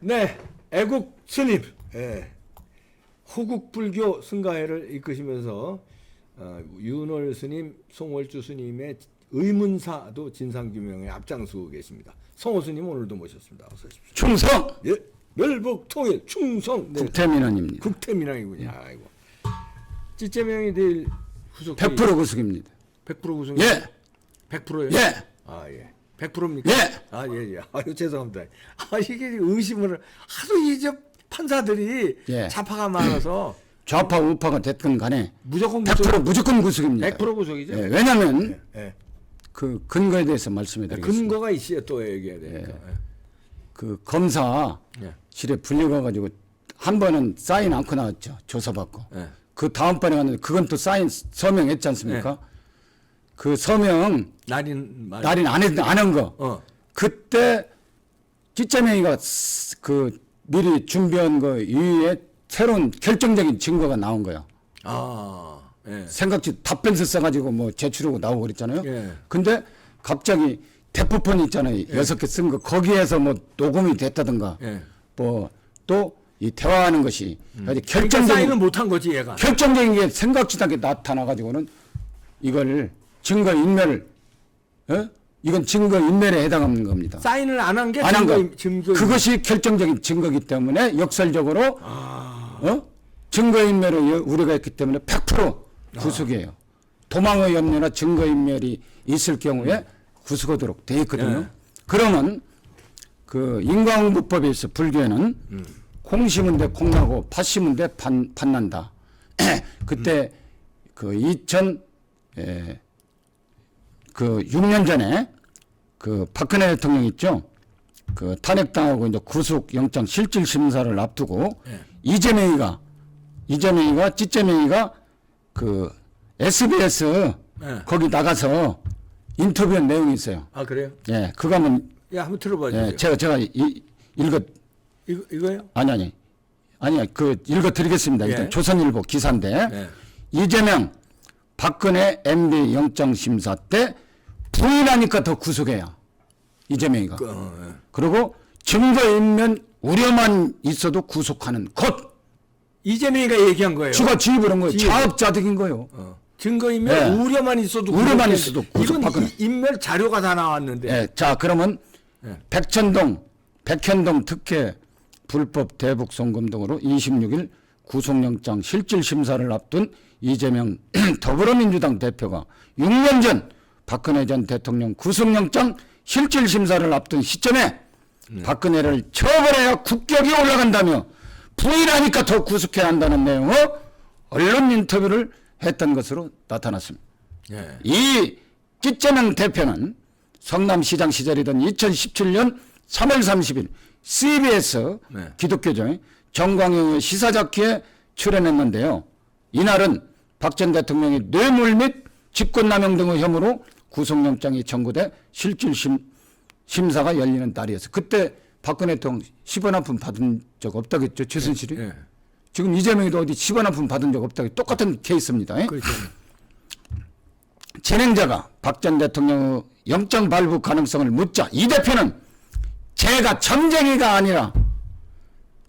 네, 애국 스님, 예, 호국불교 승가회를 이끄시면서 윤월 스님, 송월주 스님의 의문사도 진상규명에 앞장서고 계십니다. 성호 스님 오늘도 모셨습니다. 어서 오십시오. 충성! 예, 멸북통일 충성. 네. 국태민원입니다. 국태민왕이군요. 아이고. 찌째명이 내일 후속 100% 구속입니다. 100% 구속. 예! 100%요? 예! 아, 예. 100%입니까? 예! 아, 예, 예. 아유, 죄송합니다. 아, 이게 의심을 하도 이제 판사들이 예. 좌파가 많아서 좌파 우파가 됐든 간에 무조건 100% 무조건 구속입니다. 100% 구속이죠. 예, 왜냐하면 예, 예. 그 근거에 대해서 말씀해드리겠습니다. 근거가 있어야 또 얘기해야 되니까. 그 검사실에 불려가가지고 한 번은 사인 않고 나왔죠. 조사받고. 예. 그 다음번에 갔는데 그건 또 사인 서명했지 않습니까? 그 서명 날인 안 한 거. 그때 찌짜명이가 그 미리 준비한 거 이후에 새로운 결정적인 증거가 나온 거야. 아, 예. 생각지 답변서 써가지고 뭐 제출하고 나오고 그랬잖아요. 예. 근데 갑자기 대포폰 있잖아요. 6개 쓴 거 거기에서 뭐 녹음이 됐다든가 예. 뭐 또 이 대화하는 것이 아주 그러니까 결정적인 사인은 못한 거지 얘가. 결정적인 게 생각지도 않게 나타나가지고는 이걸 증거 인멸을 이건 증거 인멸에 해당하는 겁니다. 사인을 안 한 게 안 한 거. 증거. 그것이 결정적인 증거이기 때문에 역설적으로 증거인멸의 우려가 있기 때문에 100% 구속이에요. 도망의 염려나 증거인멸이 있을 경우에 구속하도록 돼 있거든요. 예. 그러면 그 인과응보법에 있어 불교에는 콩 심은 데 콩나고 팥 심은 데 팥난다. 그때 그 6년 전에 그 박근혜 대통령 있죠. 그 탄핵당하고 이제 구속영장 실질 심사를 앞두고 예. 이재명이가 찌재명이가 그 SBS 예. 거기 나가서 인터뷰한 내용이 있어요. 아, 그래요? 예, 그거 한번 야, 한번 들어봐 주세요. 예, 제가 읽어 이거요? 아니야 그 읽어 드리겠습니다. 일단 예. 조선일보 기사인데 예. 이재명 박근혜 MB 영장 심사 때 부인하니까 더 구속해요. 이재명이가. 예. 그리고 증거인멸 우려만 있어도 구속하는 것. 이재명이가 얘기한 거예요. 지가 지휘를 한 거예요. 지휘. 자업자득인 거예요. 증거인멸 예. 우려만 있어도 우려만 구속해. 있어도 이건 구속받거나. 인멸 자료가 다 나왔는데. 예, 자 그러면 예. 백현동 특혜 불법 대북 송금 등으로 26일 구속영장 실질 심사를 앞둔 이재명 더불어민주당 대표가 6년 전 박근혜 전 대통령 구속영장 실질 심사를 앞둔 시점에 박근혜를 처벌해야 국격이 올라간다며 부인하니까 더 구속해야 한다는 내용의 언론 인터뷰를 했던 것으로 나타났습니다. 예. 이 찌짜명 대표는 성남시장 시절이던 2017년 3월 30일 CBS 네. 기독교죠 정광영의 시사자키에 출연했는데요. 이날은 박 전 대통령이 뇌물 및 직권남용 등의 혐의로 구속영장이 청구돼 실질 심사가 열리는 날이었어요. 그때 박근혜 대통령 10원 한 푼 받은 적 없다겠죠. 최순실이. 예. 지금 이재명이도 어디 10원 한 푼 받은 적 없다고 똑같은 케이스입니다. 그렇죠. 진행자가 박 전 대통령의 영장 발부 가능성을 묻자 이 대표는 제가 점쟁이가 아니라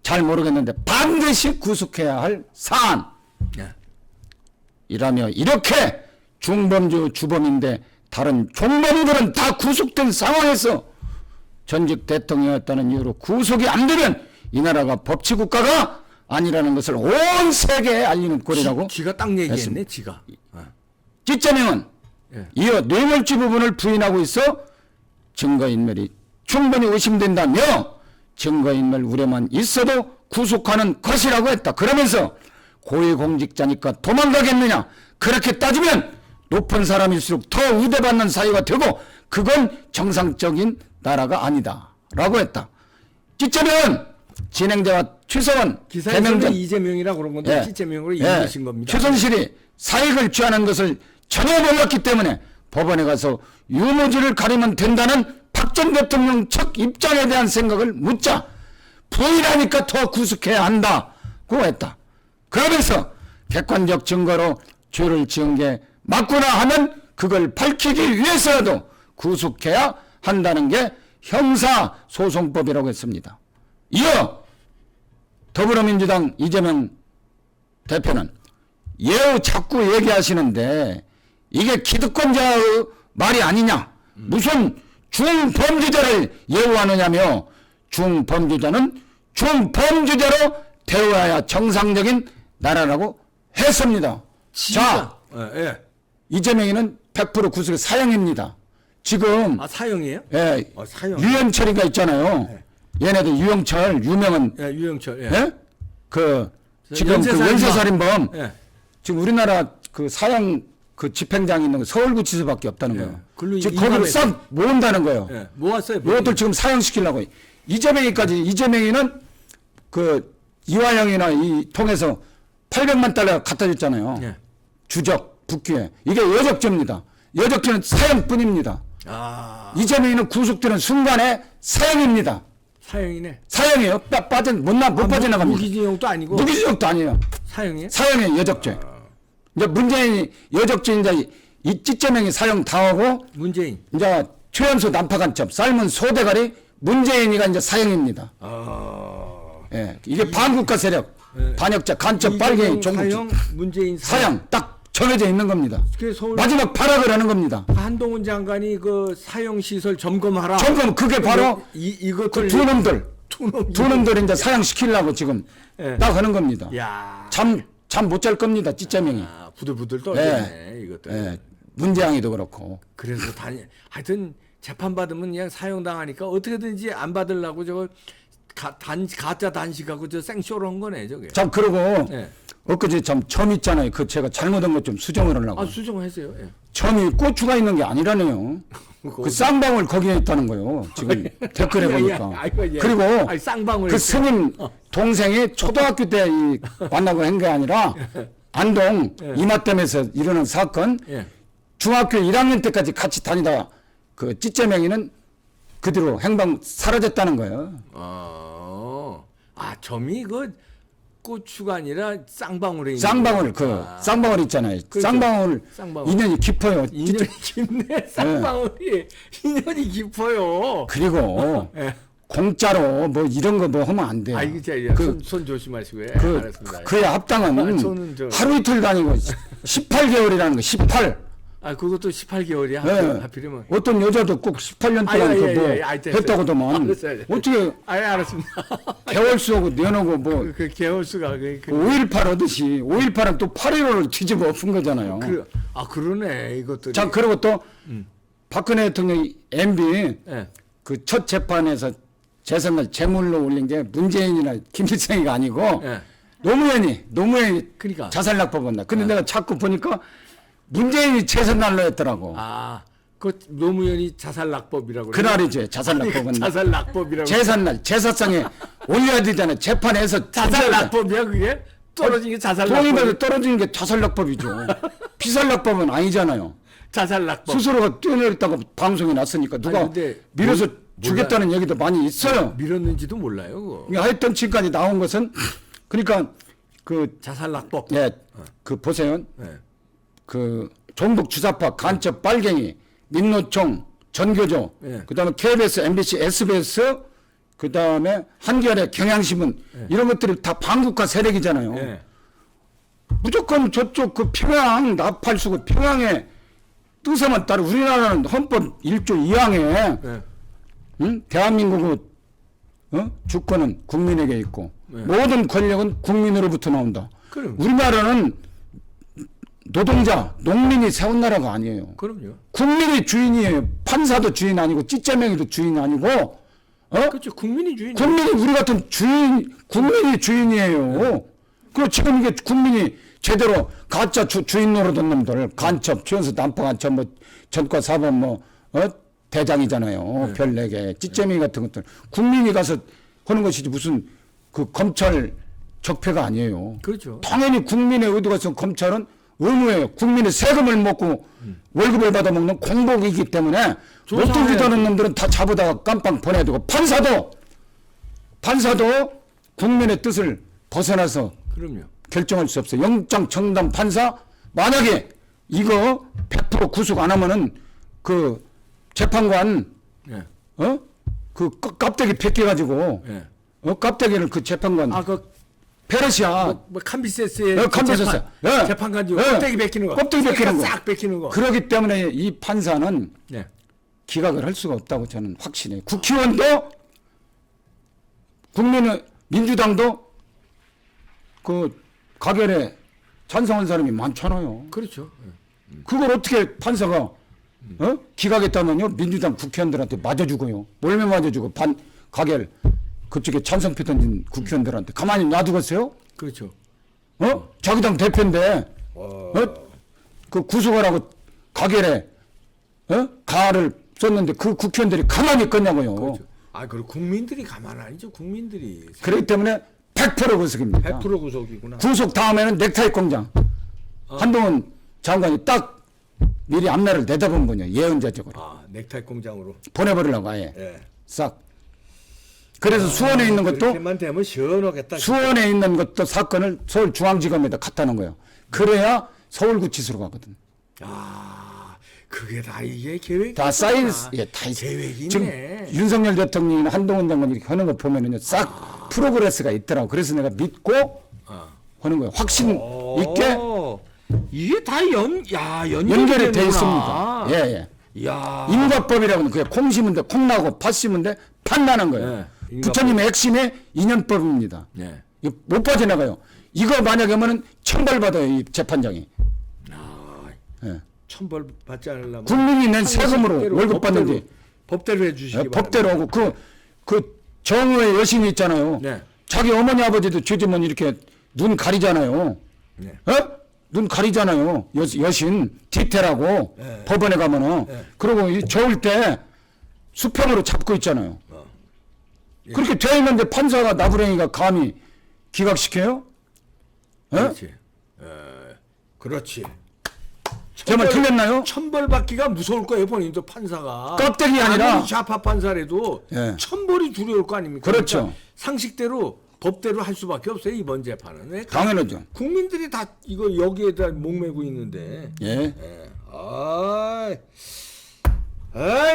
잘 모르겠는데 반드시 구속해야 할 예. 사안이라며 이렇게 중범죄 주범인데 다른 종범들은 다 구속된 상황에서 전직 대통령이었다는 이유로 구속이 안 되면 이 나라가 법치국가가 아니라는 것을 온 세계에 알리는 꼴이라고 지가 딱 얘기했네, 했습니다. 지가. 찌짜명은 예. 이어 뇌물죄 부분을 부인하고 있어 증거인멸이 충분히 의심된다며 증거인멸 우려만 있어도 구속하는 것이라고 했다. 그러면서 고위공직자니까 도망가겠느냐. 그렇게 따지면 높은 사람일수록 더 우대받는 사회가 되고 그건 정상적인 나라가 아니다. 라고 했다. 찌짜명은 진행자와 최서원 기사에서는 이재명이라고 그런 건데 예. 찌재명으로 예. 이기신 겁니다. 최순실이 사익을 취하는 것을 전혀 몰랐기 때문에 법원에 가서 유무죄를 가리면 된다는 박 전 대통령 측 입장에 대한 생각을 묻자 부인하니까 더 구속해야 한다고 했다. 그러면서 객관적 증거로 죄를 지은 게 맞구나 하면 그걸 밝히기 위해서라도 구속해야 한다는 게 형사소송법이라고 했습니다. 이어 더불어민주당 이재명 대표는 예우 자꾸 얘기하시는데 이게 기득권자의 말이 아니냐. 무슨 중범죄자를 예우하느냐며 중범죄자는 중범죄자로 대우해야 정상적인 나라라고 했습니다. 자, 예. 이재명이는 100% 구속 사형입니다. 지금 아 사형이에요? 예, 사형. 유영철이가 있잖아요. 얘네들 유영철 유명한 예, 유영철. 예. 예? 그 지금 그 연쇄살인범. 연쇄살인범 예. 지금 우리나라 그 사형 그 집행장이 있는 거 서울구치소밖에 없다는 예. 거예요. 글로 지금 거기를 이감했어요. 싹 모은다는 거예요. 예. 모았어요. 이것들 지금 사형시키려고. 이재명이는 그 이화영이나 이 통해서 800만 달러 갖다 줬잖아요. 예. 주적 북귀에 이게 여적죄입니다. 여적죄는 사형뿐입니다. 아 이재명이는 구속되는 순간에 사형입니다. 사형이네. 사형이에요. 못 빠져나갑니다. 무기징역도 아니고 무기징역도 아니에요. 사형이에요? 사형의 여적죄. 이제 문재인이 여적죄 이제 이 찌짜명이 사형 당하고 문재인. 이제 최연소 난파간첩 삶은 소대가리 문재인이가 이제 사형입니다. 예, 이게 반국가 세력, 반역자, 간첩, 빨갱이, 종북 사형, 문재인 사형 딱 정해져 있는 겁니다. 그 서울 마지막 발악을 하는 겁니다. 한동훈 장관이 그 사형 시설 점검하라. 점검 그게 바로 이것들 그 두 놈들 이제 사형 시키려고 지금 예. 딱 하는 겁니다. 야. 잠 못 잘 겁니다. 찌짜명이. 아, 부들부들 떨리네 이것들. 예, 문재양이도 그렇고. 그래서 하여튼 재판 받으면 그냥 사형 당하니까 어떻게든지 안 받으려고 저거 가짜 단식하고 저 생쇼를 한 거네 저게. 참 그러고 예. 엊그제 점 있잖아요. 그 제가 잘못한 것 좀 수정을 하려고. 아 수정했어요. 예. 점이 고추가 있는 게 아니라네요. 그 쌍방울 거기에 있다는 거예요. 지금 댓글에 보니까. 그리고 아니, 쌍방울 그 스님 동생이 초등학교 때 만나고 한 게 아니라 안동 이마댐에서 일어난 사건. 예. 중학교 1학년 때까지 같이 다니다가 그 찌짜명이는 그 뒤로 행방 사라졌다는 거예요. 아 점이 그 고추가 아니라 쌍방울에 있는 쌍방울 쌍방울 있잖아요. 그렇죠. 쌍방울 쌍방울. 인연이 깊어요. 인연이 깊네. 쌍방울이 인연이 깊어요. 그리고 예. 공짜로 뭐 이런 거 뭐 하면 안 돼요. 아 이거 제가 손 조심하시고요. 예, 알았습니다. 그에 합당은 저는 하루 이틀 다니고 18개월이라는 거 18. 아 그것도 18개월이야. 네. 하필이면. 어떤 여자도 꼭 18년 동안 했다고도만 알았어요. 어떻게 알았습니다. 개월 수하고 내놓고 뭐 그 개월수가 5.18 하듯이 5.18은 또 8.15를 뒤집어 엎은 거잖아요. 그러네 이것들이. 자 그리고 또 박근혜 대통령이 MB 예. 그 첫 재판에서 재산을 제물로 올린 게 문재인이나 김일성이가 아니고 예. 노무현이 그러니까. 자살납법한다. 근데 내가 자꾸 보니까 문재인이 재산날로 했더라고. 그 노무현이 자살낙법이라고. 그날이지 자살납법은. 자살낙법이라고. 재산날 제사상에 올려야 되잖아요. 재판에서 자살낙법이야 그게? 떨어진 게 돈이 자살낙법. 받아 떨어지는 게 자살납법이죠. 비살납법은 아니잖아요. 자살낙법. 스스로가 뛰어내렸다고 방송에 났으니까 누가 아니, 근데 밀어서 주겠다는 얘기도 많이 있어요. 밀었는지도 몰라요. 그거. 그러니까 하여튼 지금까지 나온 것은 그러니까 그 자살낙법. 예, 그 보세요. 예. 그 종북 주사파 간첩 빨갱이 민노총 전교조 예. 그다음에 KBS MBC SBS 그다음에 한겨레 경향신문 이런 것들이 다 반국가 세력이잖아요. 예. 무조건 저쪽 그 평양 나팔수고 평양의 뜻에만 따라 우리나라는 헌법 1조 2항에 예. 응? 대한민국의 주권은 국민에게 있고 네. 모든 권력은 국민으로부터 나온다. 그럼. 우리나라는 노동자, 농민이 세운 나라가 아니에요. 그럼요. 국민이 주인이에요. 판사도 주인 아니고 찌짜명이도 주인 아니고 그렇죠. 국민이 주인. 국민이 우리 같은 국민이 주인이에요. 그리고 지금 이게 국민이 제대로 가짜 주인 노릇한 놈들 간첩, 최연소 난파 간첩, 뭐 전과 사범 대장이잖아요. 별 4개 찌짜명 같은 것들 국민이 가서 하는 것이지 무슨 그 검찰 적폐가 아니에요. 그렇죠. 당연히 국민의 의도가 있으면 검찰은 의무예요. 국민의 세금을 먹고 월급을 받아먹는 공복이기 때문에 못 들이다는 놈들은 다 잡아다가 깜빵 보내두고 판사도 국민의 뜻을 벗어나서 그럼요. 결정할 수 없어요. 영장 청담 판사 만약에 이거 100% 구속 안 하면은 그 재판관 예. 그 껍데기 벗겨가지고 예. 깝대기를 그 재판관 아그 페르시아 뭐 캄비세스의 캄비세스. 예. 재판관지 예. 껍데기 벗기는 거. 껍데기 벗기는 거. 싹 벗기는 거. 그렇기 때문에 이 판사는 네. 기각을 할 수가 없다고 저는 확신해요. 국회의원도 국민의 민주당도 그 가결에 찬성한 사람이 많잖아요. 그렇죠. 그걸 어떻게 판사가 기각했다면요 민주당 국회의원들한테 맞아주고요. 몰매 맞아주고 가결 그쪽에 찬성표 던진 국회의원들한테 가만히 놔두겠어요? 그렇죠. 자기 당 대표인데 그 구속하라고 가결에 가를 썼는데 그 국회의원들이 가만히 있겠냐고요. 그렇죠. 아, 그리고 국민들이 가만 아니죠. 국민들이. 그렇기 때문에 100% 구속입니다. 100% 구속이구나. 구속 다음에는 넥타이 공장. 한동훈 장관이 딱 미리 앞날을 내다본 분이에요. 예언자적으로. 아, 넥타이 공장으로. 보내버리려고 아예. 예. 싹. 그래서 수원에 있는 것도 그렇게만 되면 시원하겠다. 수원에 있는 것도 사건을 서울중앙지검에다 갖다 놓은 거예요. 그래야 서울구치소로 가거든. 아, 그게 다 이게 계획이 다 쌓인, 예, 다 계획이네. 지금 윤석열 대통령이나 한동훈 장관이 이렇게 하는 거 보면은요, 싹 프로그레스가 있더라고. 그래서 내가 믿고 하는 거예요. 확신 있게 이게 다 연결이 돼 있습니다. 예, 예. 야. 인과법이라고는 그게 콩 심은 데 콩 나고 팥 심은 데 팥 나는 거예요. 네, 인과법. 부처님의 핵심의 인연법입니다. 네. 이거 못 빠져나가요. 이거 만약에 하면은 처벌받아요, 이 재판장이. 예. 천벌 받지 않으려면 국민이 낸 세금으로 법대로, 월급 받는데 법대로 해주시기 바랍니다. 법대로 하고 그 정의의 여신이 있잖아요. 네. 자기 어머니 아버지도 죄지면 이렇게 눈 가리잖아요. 네. 눈 가리잖아요. 여신 디테라고 네. 법원에 가면은 네. 그리고 이 좋을 때 수평으로 잡고 있잖아요. 예. 그렇게 돼 있는데 판사가 나부랭이가 감히 기각시켜요? 그렇지. 그렇지. 제 말 틀렸나요? 천벌 받기가 무서울 거예요, 본인도 판사가. 껍데기 아니라. 아무리 좌파 판사라도 예. 천벌이 두려울 거 아닙니까? 그렇죠. 그러니까 상식대로 법대로 할 수밖에 없어요, 이번 재판은. 왜? 당연하죠. 국민들이 다 이거 여기에다 목매고 있는데. 예.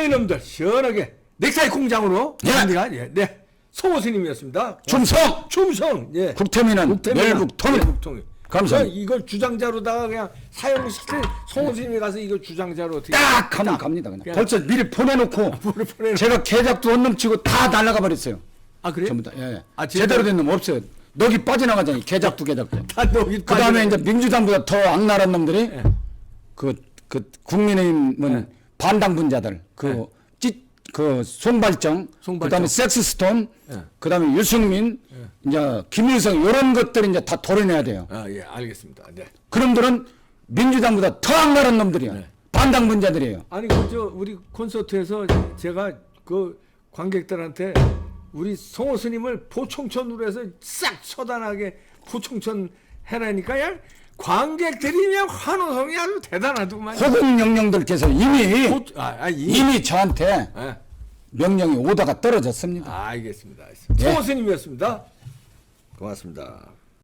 이놈들 시원하게 넥타이 공장으로. 예. 예. 네. 송호 스님이었습니다. 충성! 예. 국태민은 멸국 통일. 감사합니다. 이걸 주장자로다가 그냥 사형시킬 송호 스님이 가서 이거 주장자로 어떻게 딱 하면 갑니다. 그냥. 벌써 미리 보내놓고 보내놓고. 제가 계작도 원룸 치고 다 날라가 버렸어요. 아, 그래요? 전부 다. 예. 아, 제대로 된 놈 없어요. 넋이 빠져나가잖아요. 계작도. 다 여기 그 다음에 이제 민주당보다 더 악랄한 놈들이 예. 그 국민의힘은 네. 반당 분자들 그 송발정, 그 다음에 섹스스톤, 네. 그 다음에 유승민, 이제 김일성 이런 것들 이제 다 도려내야 돼요. 아, 예, 알겠습니다. 네. 그놈들은 민주당보다 더 악랄한 놈들이야. 네. 반당 분자들이에요. 아니 우리 콘서트에서 제가 그 관객들한테 우리 송호 스님을 보총천으로 해서 싹 처단하게 보총천 해라니까 야 관객들이 그냥 환호성이 아주 대단하더구만. 호국 영령들께서 이미 저한테 예. 명령이 오다가 떨어졌습니다. 알겠습니다. 예. 송호 스님이었습니다. 고맙습니다.